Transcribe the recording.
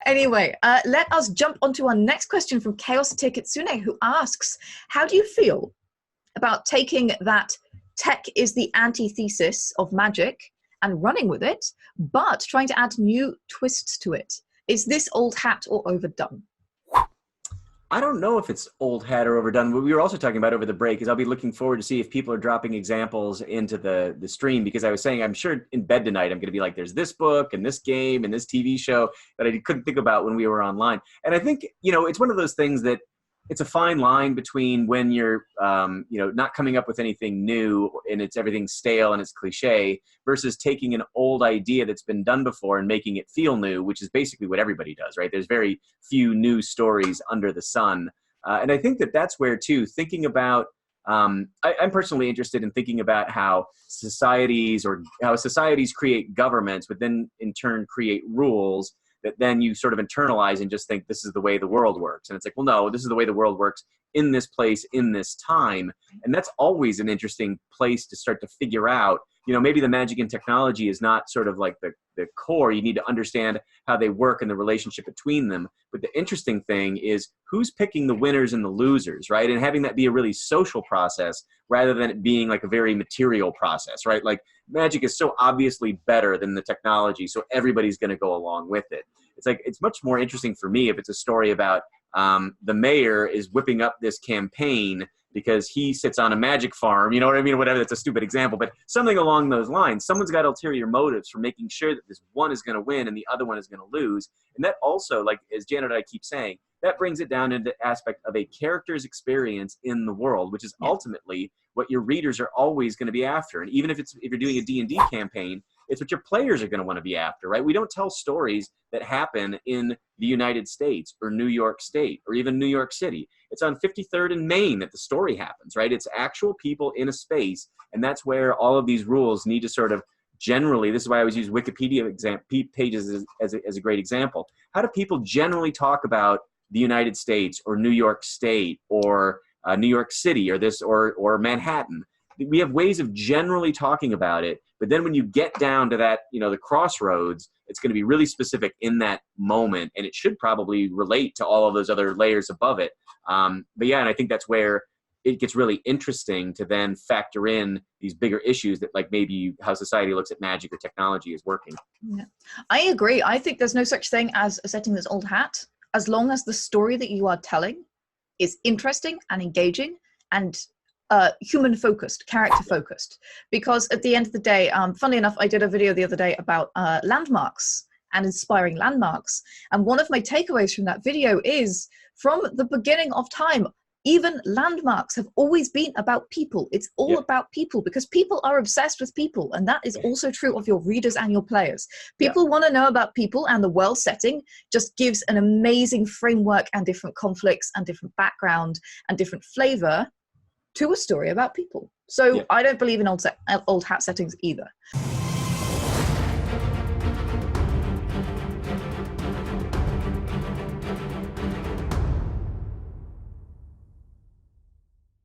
Anyway, let us jump onto our next question from Chaos Tikitsune, who asks, how do you feel about taking that tech is the antithesis of magic and running with it, but trying to add new twists to it? Is this old hat or overdone? I don't know if it's old hat or overdone. What we were also talking about over the break is I'll be looking forward to see if people are dropping examples into the stream, because I was saying I'm sure in bed tonight I'm going to be like, there's this book and this game and this TV show that I couldn't think about when we were online. And I think, you know, it's one of those things that it's a fine line between when you're, you know, not coming up with anything new and it's everything stale and it's cliche, versus taking an old idea that's been done before and making it feel new, which is basically what everybody does, right? There's very few new stories under the sun. And I think that that's where, too, thinking about, I'm personally interested in thinking about how societies create governments, but then in turn create rules that then you sort of internalize and just think this is the way the world works. And it's like, well, no, this is the way the world works in this place, in this time. And that's always an interesting place to start to figure out, you know, maybe the magic and technology is not sort of like the core. You need to understand how they work and the relationship between them. But the interesting thing is who's picking the winners and the losers, right? And having that be a really social process rather than it being like a very material process, right? Like magic is so obviously better than the technology, so everybody's going to go along with it. It's like, it's much more interesting for me if it's a story about the mayor is whipping up this campaign because he sits on a magic farm, you know what I mean? Or whatever, that's a stupid example, but something along those lines. Someone's got ulterior motives for making sure that this one is going to win and the other one is going to lose. And that also, like, as Janet and I keep saying, that brings it down into the aspect of a character's experience in the world, which is ultimately what your readers are always going to be after. And even if you're doing a D&D campaign, it's what your players are going to want to be after, right? We don't tell stories that happen in the United States or New York State or even New York City. It's on 53rd and Main that the story happens, right? It's actual people in a space, and that's where all of these rules need to sort of generally, this is why I always use Wikipedia pages as a great example. How do people generally talk about the United States or New York State or New York City or Manhattan? We have ways of generally talking about it, but then when you get down to that, you know, the crossroads, it's going to be really specific in that moment, and it should probably relate to all of those other layers above it. But yeah, and I think that's where it gets really interesting to then factor in these bigger issues that, like, maybe how society looks at magic or technology is working. Yeah. I agree. I think there's no such thing as a setting that's old hat, as long as the story that you are telling is interesting and engaging and human focused, character focused. Because at the end of the day, funnily enough, I did a video the other day about landmarks and inspiring landmarks. And one of my takeaways from that video is, from the beginning of time, even landmarks have always been about people. It's all about people, because people are obsessed with people. And that is also true of your readers and your players. People want to know about people, and the world setting just gives an amazing framework and different conflicts and different background and different flavor to a story about people. So I don't believe in old hat settings either.